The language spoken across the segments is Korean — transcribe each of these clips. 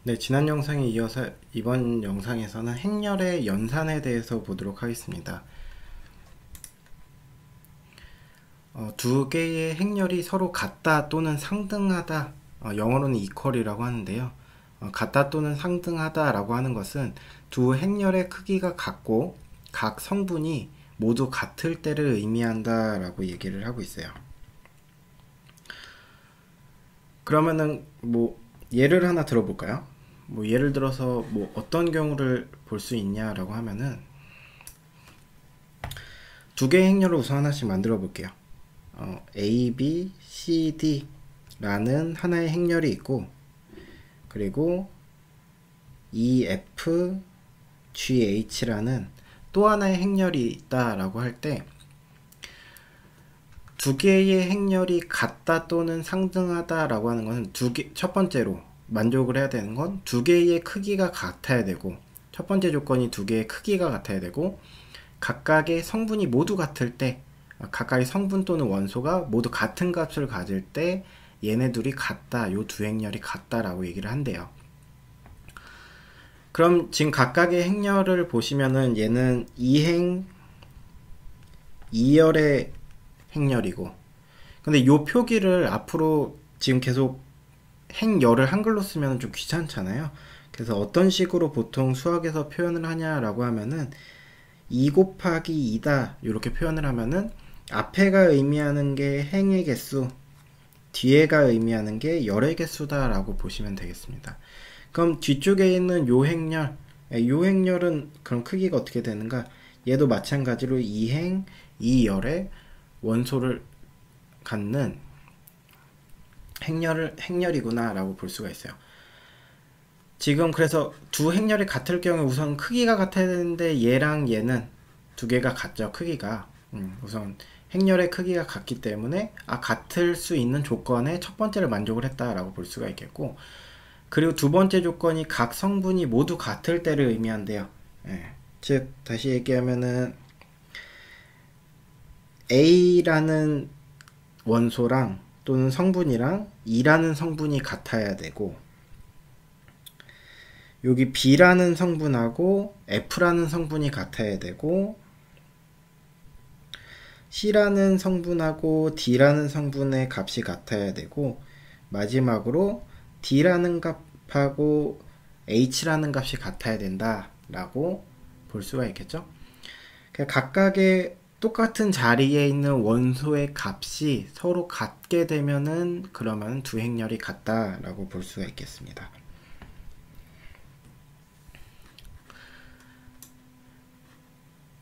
네, 지난 영상에 이어서 이번 영상에서는 행렬의 연산에 대해서 보도록 하겠습니다. 두 개의 행렬이 서로 같다 또는 상등하다, 영어로는 equal이라고 하는데요. 같다 또는 상등하다 라고 하는 것은 두 행렬의 크기가 같고 각 성분이 모두 같을 때를 의미한다 라고 얘기를 하고 있어요. 그러면은 예를 하나 들어볼까요? 예를 들어서 어떤 경우를 볼 수 있냐라고 하면은 두 개의 행렬을 우선 하나씩 만들어 볼게요. A, B, C, D 라는 하나의 행렬이 있고, 그리고 E, F, G, H라는 또 하나의 행렬이 있다라고 할 때 두 개의 행렬이 같다 또는 상등하다라고 하는 것은 첫 번째로 만족을 해야 되는 건 두 개의 크기가 같아야 되고, 첫 번째 조건이 두 개의 크기가 같아야 되고, 각각의 성분이 모두 같을 때, 각각의 성분 또는 원소가 모두 같은 값을 가질 때 얘네 둘이 같다, 요 두 행렬이 같다라고 얘기를 한대요. 그럼 지금 각각의 행렬을 보시면은 얘는 2행 2열의 행렬이고, 근데 요 표기를 앞으로 지금 계속 행열을 한글로 쓰면 좀 귀찮잖아요. 그래서 어떤 식으로 보통 수학에서 표현을 하냐라고 하면은 2 곱하기 2다 이렇게 표현을 하면은 앞에가 의미하는 게 행의 개수, 뒤에가 의미하는 게 열의 개수다 라고 보시면 되겠습니다. 그럼 뒤쪽에 있는 요 행렬, 요 행렬은 그럼 크기가 어떻게 되는가? 얘도 마찬가지로 2행 2열의 원소를 갖는 행렬이구나 라고 볼 수가 있어요. 지금 그래서 두 행렬이 같을 경우에 우선 크기가 같아야 되는데 얘랑 얘는 두 개가 같죠. 크기가 우선 행렬의 크기가 같기 때문에 같을 수 있는 조건에 첫 번째를 만족을 했다라고 볼 수가 있겠고, 그리고 두 번째 조건이 각 성분이 모두 같을 때를 의미한대요. 즉 다시 얘기하면은 A라는 원소랑 또는 성분이랑 E라는 성분이 같아야 되고, 여기 B라는 성분하고 F라는 성분이 같아야 되고, C라는 성분하고 D라는 성분의 값이 같아야 되고, 마지막으로 D라는 값하고 H라는 값이 같아야 된다 라고 볼 수가 있겠죠. 각각의 똑같은 자리에 있는 원소의 값이 서로 같게 되면은 그러면 두 행렬이 같다 라고 볼 수가 있겠습니다.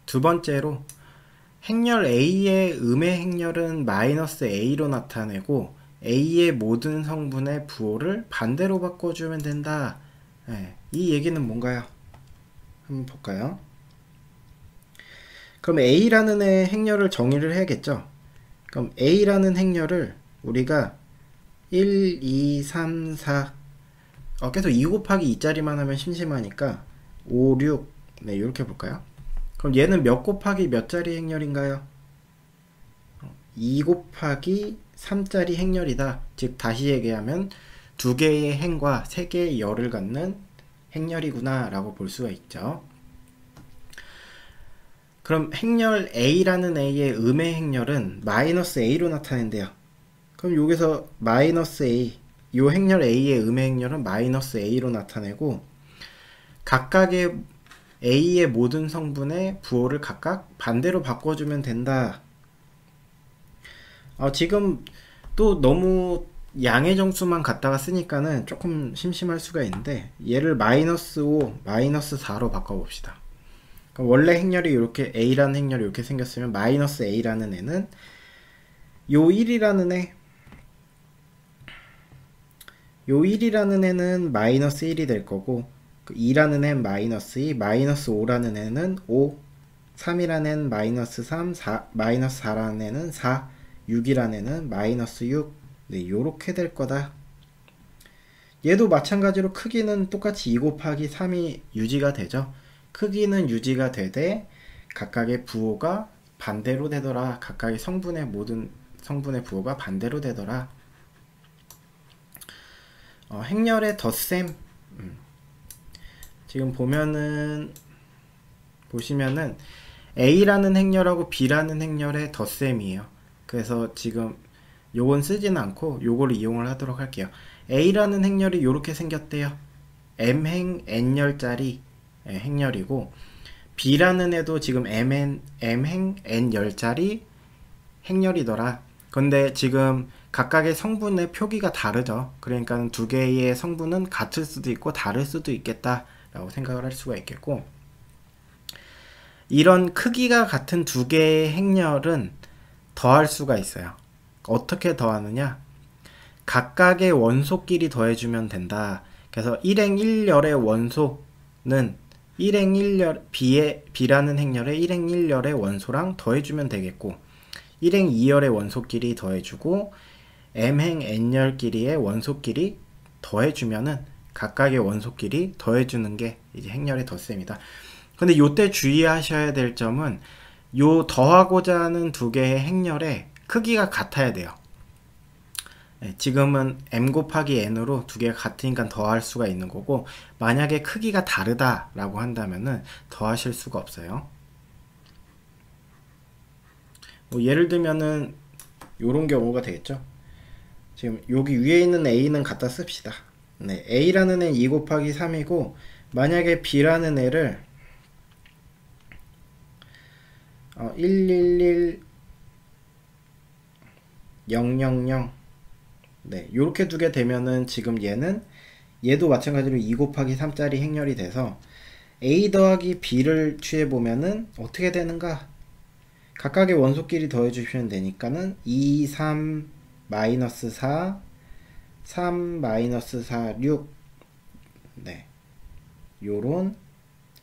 두 번째로 행렬 A의 음의 행렬은 마이너스 A로 나타내고 A의 모든 성분의 부호를 반대로 바꿔주면 된다. 이 얘기는 뭔가요? 한번 볼까요? 그럼 A라는 애 행렬을 정의를 해야겠죠. 그럼 A라는 행렬을 우리가 1, 2, 3, 4 계속 2 곱하기 2짜리만 하면 심심하니까 5, 6 이렇게 볼까요? 그럼 얘는 몇 곱하기 몇 짜리 행렬인가요? 2 곱하기 3짜리 행렬이다. 즉 다시 얘기하면 두 개의 행과 세 개의 열을 갖는 행렬이구나 라고 볼 수가 있죠. 그럼 행렬 A라는 A의 음의 행렬은 마이너스 A로 나타낸대요. 그럼 여기서 마이너스 A, 요 행렬 A의 음의 행렬은 마이너스 A로 나타내고, 각각의 A의 모든 성분의 부호를 각각 반대로 바꿔주면 된다. 지금 또 너무 양의 정수만 갖다가 쓰니까는 조금 심심할 수가 있는데, 얘를 마이너스 5, 마이너스 4로 바꿔봅시다. 원래 행렬이 이렇게 A라는 행렬이 이렇게 생겼으면 마이너스 A라는 애는 요 1이라는 애, 요 1이라는 애는 마이너스 1이 될 거고, 2라는 애는 마이너스 2, 마이너스 5라는 애는 5, 3이라는 애는 마이너스 3, 마이너스 4라는 애는 4, 6이라는 애는 마이너스 6. 요렇게 될 거다. 얘도 마찬가지로 크기는 똑같이 2 곱하기 3이 유지가 되죠. 크기는 유지가 되되 각각의 부호가 반대로 되더라. 각각의 모든 성분의 부호가 반대로 되더라. 행렬의 덧셈, 지금 보시면은 A라는 행렬하고 B라는 행렬의 덧셈이에요. 그래서 지금 요건 쓰지는 않고 요거를 이용을 하도록 할게요. A라는 행렬이 요렇게 생겼대요. M행 N열짜리 행렬이고, B라는 애도 지금 M행 N열짜리 행렬이더라. 근데 지금 각각의 성분의 표기가 다르죠. 그러니까 두 개의 성분은 같을 수도 있고 다를 수도 있겠다 라고 생각을 할 수가 있겠고, 이런 크기가 같은 두 개의 행렬은 더할 수가 있어요. 어떻게 더하느냐? 각각의 원소끼리 더해주면 된다. 그래서 1행 1열의 원소는 1행 1열 B라는 행렬의 1행 1열의 원소랑 더해주면 되겠고, 1행 2열의 원소끼리 더해주고 M행 N열끼리의 원소끼리 더해주면은 각각의 원소끼리 더해주는 게 이제 행렬의 덧셈이다. 근데 요때 주의하셔야 될 점은 요 더하고자 하는 두 개의 행렬의 크기가 같아야 돼요. 지금은 M 곱하기 N으로 두 개가 같으니까 더할 수가 있는 거고, 만약에 크기가 다르다 라고 한다면은 더하실 수가 없어요. 뭐 예를 들면은 요런 경우가 되겠죠. 지금 여기 위에 있는 A는 갖다 씁시다. 네, A라는 애는 2 곱하기 3이고, 만약에 B라는 애를 111 000 네, 요렇게 두게 되면은 지금 얘도 마찬가지로 2 곱하기 3짜리 행렬이 돼서 A 더하기 B를 취해보면은 어떻게 되는가? 각각의 원소끼리 더해주시면 되니까는 2, 3, 마이너스 4, 3, 마이너스 4, 6 네, 요런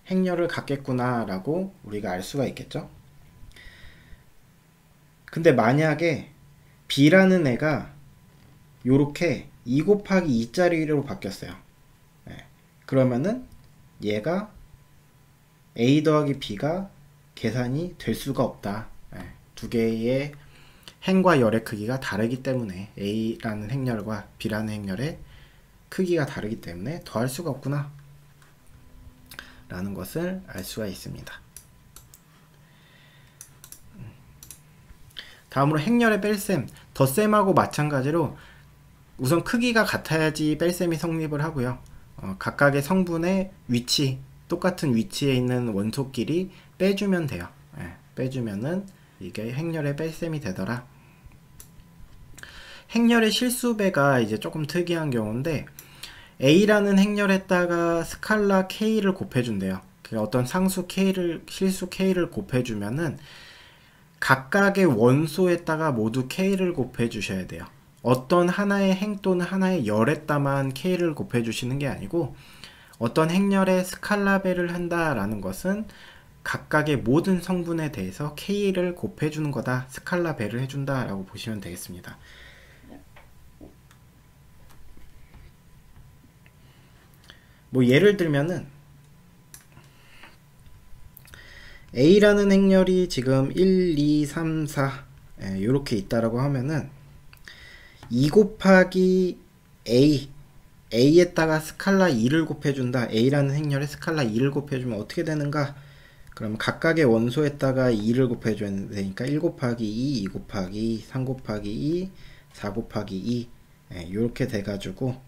행렬을 갖겠구나 라고 우리가 알 수가 있겠죠. 근데 만약에 B라는 애가 요렇게 2 곱하기 2짜리로 바뀌었어요. 네. 그러면은 얘가 A 더하기 B가 계산이 될 수가 없다. 네. 두 개의 행과 열의 크기가 다르기 때문에, A라는 행렬과 B라는 행렬의 크기가 다르기 때문에 더할 수가 없구나 라는 것을 알 수가 있습니다. 다음으로 행렬의 뺄셈, 덧셈하고 마찬가지로 우선 크기가 같아야지 뺄셈이 성립을 하고요. 각각의 성분의 위치, 똑같은 위치에 있는 원소끼리 빼주면 돼요. 빼주면은 이게 행렬의 뺄셈이 되더라. 행렬의 실수배가 이제 조금 특이한 경우인데, A라는 행렬에다가 스칼라 K를 곱해준대요. 어떤 상수 K를, 실수 K를 곱해주면은 각각의 원소에다가 모두 K를 곱해주셔야 돼요. 어떤 하나의 행 또는 하나의 열에다만 K를 곱해주시는 게 아니고, 어떤 행렬에 스칼라배를 한다라는 것은 각각의 모든 성분에 대해서 K를 곱해주는 거다, 스칼라배를 해준다 라고 보시면 되겠습니다. 뭐 예를 들면은 A라는 행렬이 지금 1, 2, 3, 4 이렇게 있다라고 하면은 2 곱하기 A에다가 스칼라 2를 곱해준다. A라는 행렬에 스칼라 2를 곱해주면 어떻게 되는가? 그럼 각각의 원소에다가 2를 곱해줘야 되니까 1 곱하기 2, 2 곱하기 2, 3 곱하기 2, 4 곱하기 2 이렇게 돼가지고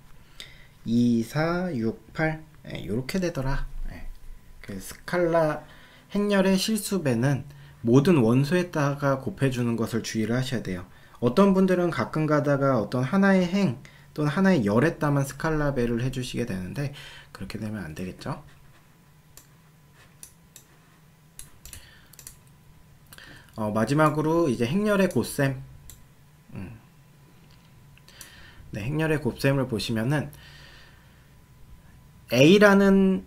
2, 4, 6, 8 이렇게 되더라. 그 스칼라 행렬의 실수배는 모든 원소에다가 곱해주는 것을 주의를 하셔야 돼요. 어떤 분들은 가끔 가다가 어떤 하나의 행 또는 하나의 열에다만 스칼라배를 해주시게 되는데, 그렇게 되면 안 되겠죠. 마지막으로 이제 행렬의 곱셈. 네, 행렬의 곱셈을 보시면은 A라는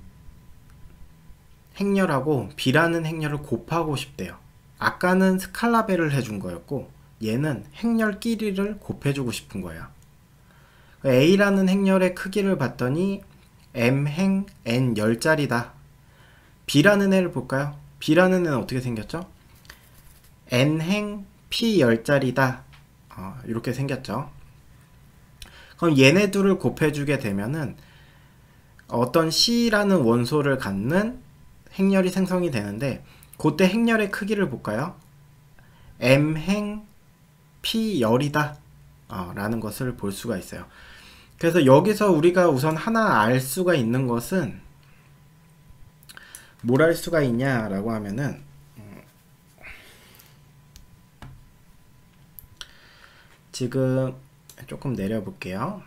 행렬하고 B라는 행렬을 곱하고 싶대요. 아까는 스칼라배를 해준 거였고, 얘는 행렬끼리를 곱해주고 싶은 거예요. A라는 행렬의 크기를 봤더니 M행 N 10짜리다. B라는 애를 볼까요? B라는 애는 어떻게 생겼죠? N행 P 10짜리다. 이렇게 생겼죠. 그럼 얘네 둘을 곱해주게 되면은 어떤 C라는 원소를 갖는 행렬이 생성이 되는데, 그때 행렬의 크기를 볼까요? M행 P열이다 라는 것을 볼 수가 있어요. 그래서 여기서 우리가 우선 하나 알 수가 있는 것은 뭘 알 수가 있냐라고 하면은, 지금 조금 내려볼게요.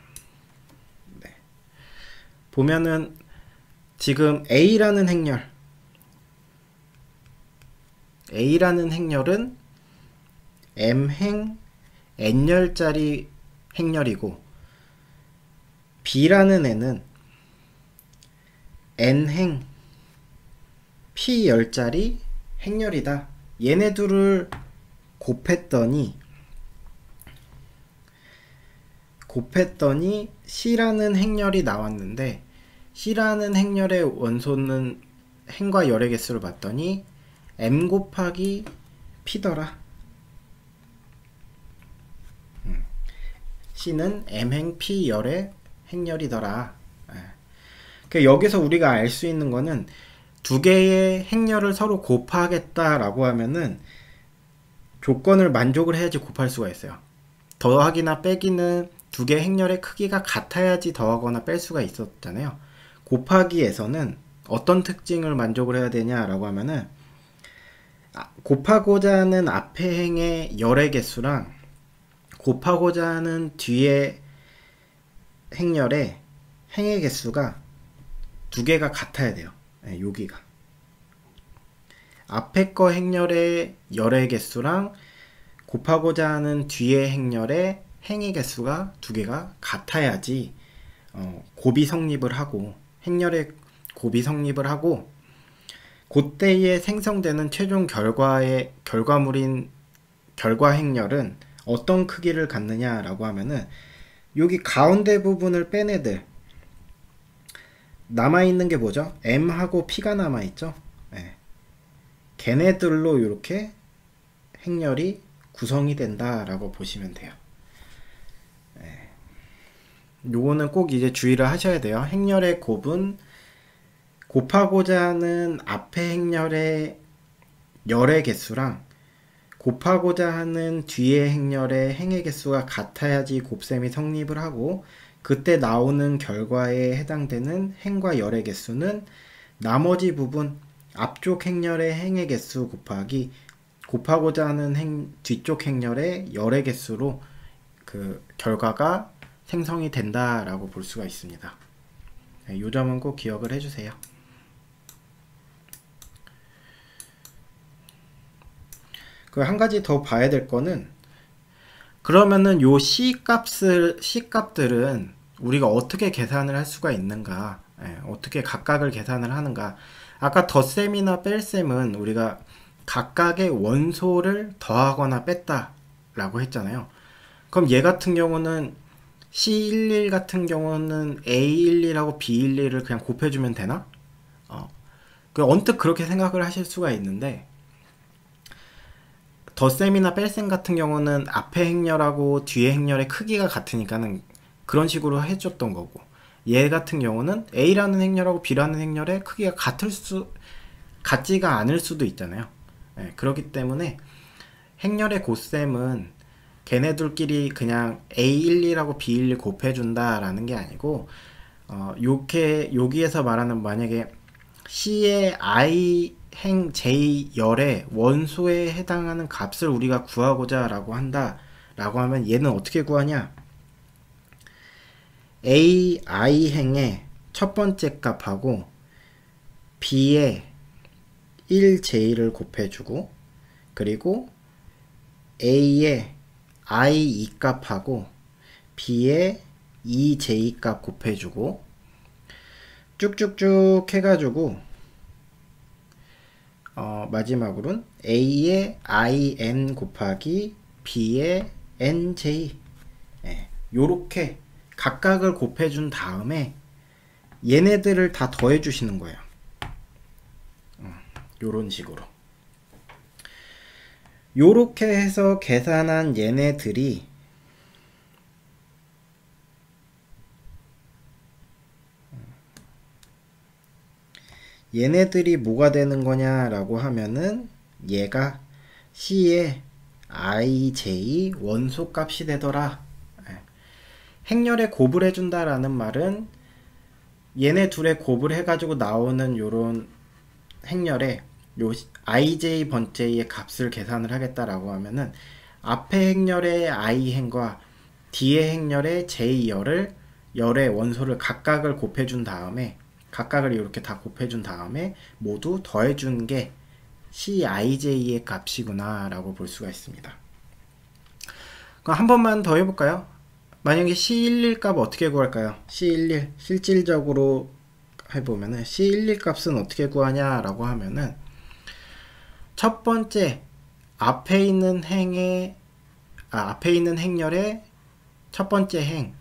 네. 보면은 지금 A라는 행렬은 M행 N열짜리 행렬이고, B라는 애는 N행 P열짜리 행렬이다. 얘네 둘을 곱했더니 C라는 행렬이 나왔는데, C라는 행렬의 원소는 행과 열의 개수를 봤더니 M 곱하기 P더라. C는 M행 P열의 행렬이더라. 여기서 우리가 알 수 있는 거는 두 개의 행렬을 서로 곱하겠다라고 하면은 조건을 만족을 해야지 곱할 수가 있어요. 더하기나 빼기는 두 개의 행렬의 크기가 같아야지 더하거나 뺄 수가 있었잖아요. 곱하기에서는 어떤 특징을 만족을 해야 되냐라고 하면은, 곱하고자 하는 앞의 행의 열의 개수랑 곱하고자 하는 뒤의 행렬의 행의 개수가 두 개가 같아야 돼요. 여기가 앞에 거 행렬의 열의 개수랑 곱하고자 하는 뒤의 행렬의 행의 개수가 두 개가 같아야지 곱이 성립을 하고, 행렬의 곱이 성립을 하고, 그때에 생성되는 최종 결과물인 결과 행렬은 어떤 크기를 갖느냐라고 하면은, 여기 가운데 부분을 뺀 애들 남아있는 게 뭐죠? M하고 P가 남아있죠? 네. 걔네들로 이렇게 행렬이 구성이 된다라고 보시면 돼요. 네. 요거는 꼭 이제 주의를 하셔야 돼요. 행렬의 곱은 곱하고자 하는 앞에 행렬의 열의 개수랑 곱하고자 하는 뒤의 행렬의 행의 개수가 같아야지 곱셈이 성립을 하고, 그때 나오는 결과에 해당되는 행과 열의 개수는 나머지 부분 앞쪽 행렬의 행의 개수 곱하기 곱하고자 하는 뒤쪽 행렬의 열의 개수로 그 결과가 생성이 된다라고 볼 수가 있습니다. 이 점은 꼭 기억을 해주세요. 그 한 가지 더 봐야 될 거는, 그러면은 요 C값들은 우리가 어떻게 계산을 할 수가 있는가, 어떻게 각각을 계산을 하는가. 아까 덧셈이나 뺄셈은 우리가 각각의 원소를 더하거나 뺐다 라고 했잖아요. 그럼 얘 같은 경우는 C11 같은 경우는 A11하고 B11을 그냥 곱해주면 되나? 언뜻 그렇게 생각을 하실 수가 있는데, 덧셈이나 뺄셈 같은 경우는 앞에 행렬하고 뒤에 행렬의 크기가 같으니까는 그런 식으로 해줬던 거고, 얘 같은 경우는 A라는 행렬하고 B라는 행렬의 크기가 같지가 않을 수도 있잖아요. 그렇기 때문에 행렬의 곱셈은 걔네들끼리 그냥 A12하고 B12 곱해준다라는 게 아니고, 여기에서 말하는, 만약에 C의 I 행 J 열의 원소에 해당하는 값을 우리가 구하고자 라고 한다 라고 하면, 얘는 어떻게 구하냐? A I 행의 첫 번째 값하고 B의 1J를 곱해주고, 그리고 A의 I 2값하고 B의 2J 값 곱해주고, 쭉쭉쭉 해가지고 마지막으로는 A의 IN 곱하기 B의 NJ, 요렇게 각각을 곱해준 다음에 얘네들을 다 더해 주시는 거예요. 요런 식으로. 요렇게 해서 계산한 얘네들이 얘네들이 뭐가 되는 거냐라고 하면은 얘가 C의 ij 원소 값이 되더라. 행렬에 곱을 해준다라는 말은 얘네 둘의 곱을 해가지고 나오는 요런 행렬에 요 ij 번째의 값을 계산을 하겠다라고 하면은 앞에 행렬의 i 행과 뒤에 행렬의 j 열의 원소를 각각을 곱해준 다음에 각각을 이렇게 다 곱해준 다음에 모두 더해준 게Cij의 값이구나 라고 볼 수가 있습니다. 그럼 한 번만 더 해볼까요? 만약에 C11 값 어떻게 구할까요? C11 실질적으로 해보면은 C11 값은 어떻게 구하냐 라고 하면은 첫 번째 앞에 있는 행렬의 첫 번째 행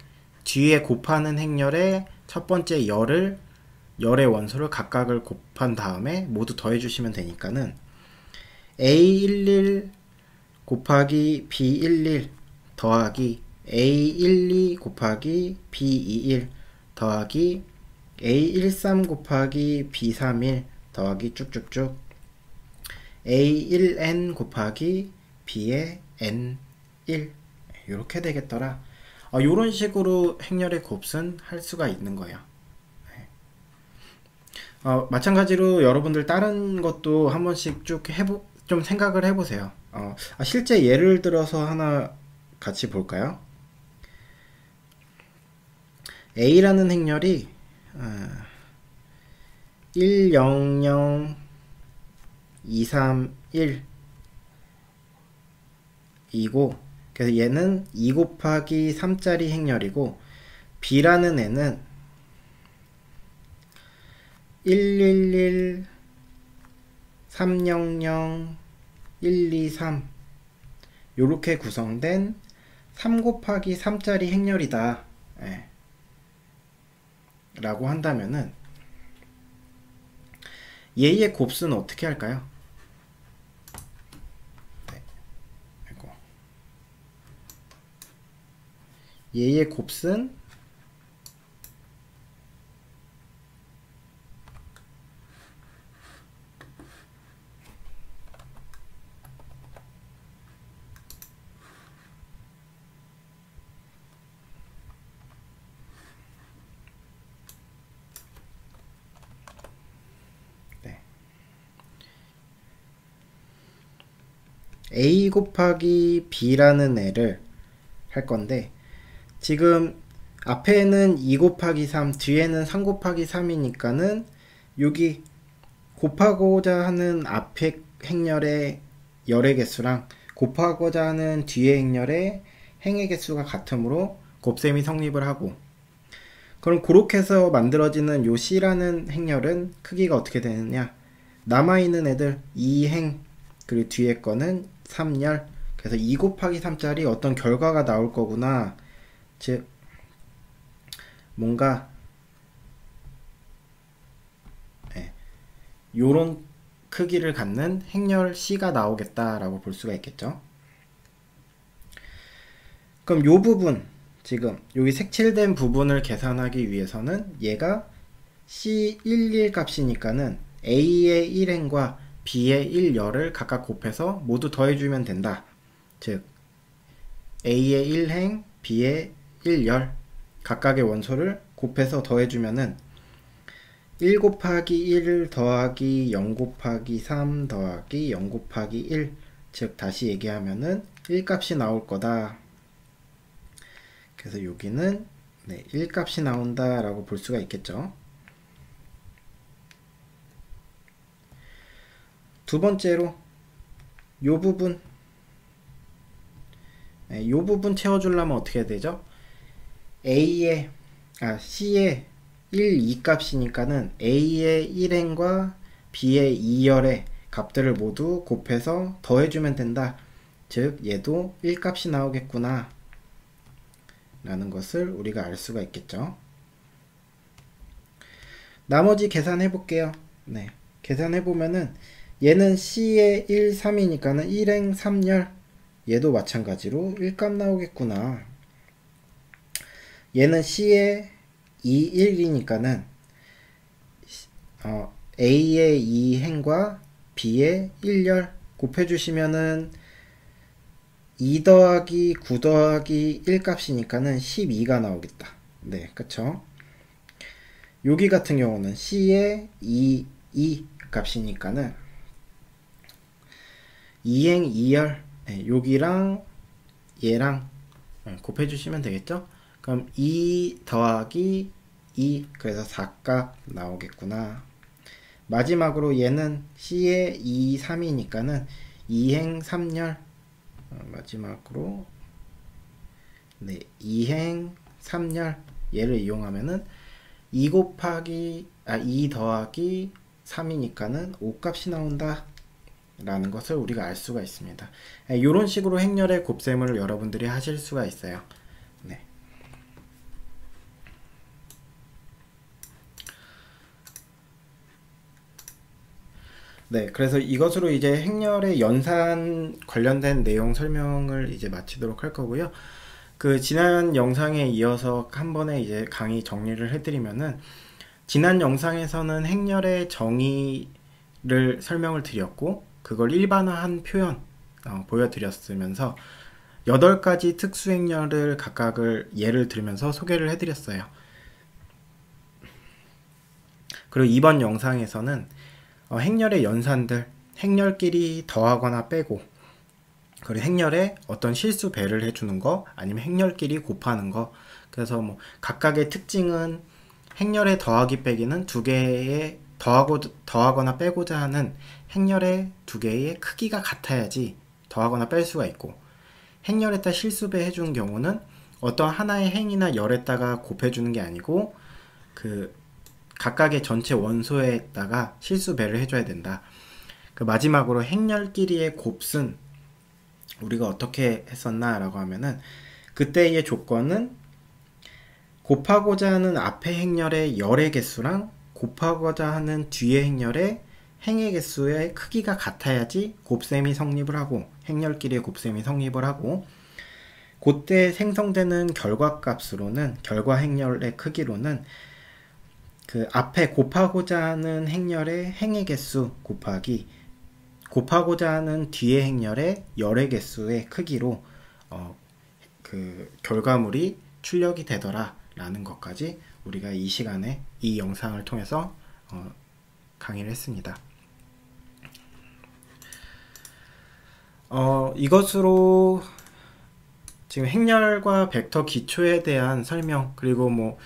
뒤에 곱하는 행렬의 첫 번째 열의 원소를 각각을 곱한 다음에 모두 더해 주시면 되니까는 A11 곱하기 B11 더하기 A12 곱하기 B21 더하기 A13 곱하기 B31 더하기 쭉쭉쭉 A1n 곱하기 B의 N1 이렇게 되겠더라. 이런 식으로 행렬의 곱은 할 수가 있는 거예요. 마찬가지로 여러분들 다른 것도 한 번씩 쭉 좀 생각을 해보세요. 실제 예를 들어서 하나 같이 볼까요? A라는 행렬이 1, 0, 0, 2, 3, 1 이고 그래서 얘는 2 곱하기 3짜리 행렬이고 B라는 애는 111 300 123 요렇게 구성된 3 곱하기 3짜리 행렬이다 라고 한다면은 얘의 곱수는 어떻게 할까요? 얘의 곱수는 A 곱하기 B라는 애를 할 건데 지금 앞에는 2 곱하기 3 뒤에는 3 곱하기 3이니까는 여기 곱하고자 하는 앞에 행렬의 열의 개수랑 곱하고자 하는 뒤에 행렬의 행의 개수가 같으므로 곱셈이 성립을 하고 그럼 그렇게 해서 만들어지는 요 C라는 행렬은 크기가 어떻게 되느냐 남아있는 애들 2행 그리고 뒤에 거는 3열 그래서 2 곱하기 3짜리 어떤 결과가 나올 거구나 즉 뭔가 요런 크기를 갖는 행렬 C가 나오겠다라고 볼 수가 있겠죠. 그럼 요 부분 지금 여기 색칠된 부분을 계산하기 위해서는 얘가 C11 값이니까는 A의 1행과 B의 1열을 각각 곱해서 모두 더해주면 된다. 즉 A의 1행, B의 1열 각각의 원소를 곱해서 더해주면은 1 곱하기 1 더하기 0 곱하기 3 더하기 0 곱하기 1 즉 다시 얘기하면은 1 값이 나올 거다. 그래서 여기는 1 값이 나온다 라고 볼 수가 있겠죠. 두 번째로 요 부분 요 부분 채워주려면 어떻게 되죠? C의 1, 2 값이니까는 A의 1행과 B의 2열의 값들을 모두 곱해서 더해주면 된다. 즉 얘도 1 값이 나오겠구나 라는 것을 우리가 알 수가 있겠죠. 나머지 계산해 볼게요. 계산해 보면은 얘는 C의 1, 3이니까는 1행 3열 얘도 마찬가지로 1값 나오겠구나. 얘는 C의 2, 1이니까는 A의 2행과 B의 1열 곱해주시면은 2 더하기 9 더하기 1 값이니까는 12가 나오겠다. 네, 그쵸? 여기 같은 경우는 C의 2 값이니까는 2행 2열 여기랑 얘랑 곱해주시면 되겠죠? 그럼 2 더하기 2 그래서 4값 나오겠구나. 마지막으로 얘는 C의 2, 3이니까는 2행 3열 마지막으로 네 2행 3열 얘를 이용하면은 2 더하기 3이니까는 5 값이 나온다 라는 것을 우리가 알 수가 있습니다. 이런 식으로 행렬의 곱셈을 여러분들이 하실 수가 있어요. 네. 네, 그래서 이것으로 이제 행렬의 연산 관련된 내용 설명을 이제 마치도록 할 거고요. 그 지난 영상에 이어서 한 번에 이제 강의 정리를 해드리면은 지난 영상에서는 행렬의 정의를 설명을 드렸고 그걸 일반화한 표현 보여드렸으면서 8가지 특수행렬을 각각을 예를 들면서 소개를 해드렸어요. 그리고 이번 영상에서는 행렬의 연산들, 행렬끼리 더하거나 빼고 그리고 행렬에 어떤 실수 배를 해주는 거 아니면 행렬끼리 곱하는 거 그래서 뭐 각각의 특징은 행렬의 더하기 빼기는 두 개의 더하거나 빼고자 하는 행렬의 두 개의 크기가 같아야지 더하거나 뺄 수가 있고 행렬에다 실수배 해주는 경우는 어떤 하나의 행이나 열에다가 곱해주는 게 아니고 그 각각의 전체 원소에다가 실수배를 해줘야 된다. 그 마지막으로 행렬끼리의 곱은 우리가 어떻게 했었나 라고 하면은 그때의 조건은 곱하고자 하는 앞의 행렬의 열의 개수랑 곱하고자 하는 뒤의 행렬의 행의 개수의 크기가 같아야지 곱셈이 성립을 하고 행렬끼리의 곱셈이 성립을 하고 그때 생성되는 결과값으로는 결과 행렬의 크기로는 그 앞에 곱하고자 하는 행렬의 행의 개수 곱하기 곱하고자 하는 뒤의 행렬의 열의 개수의 크기로 그 결과물이 출력이 되더라 라는 것까지 우리가 이 시간에 이 영상을 통해서 강의를 했습니다. 이것으로 지금 행렬과 벡터 기초에 대한 설명 그리고 뭐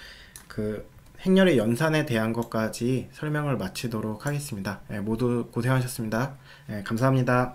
그 행렬의 연산에 대한 것까지 설명을 마치도록 하겠습니다. 모두 고생하셨습니다. 감사합니다.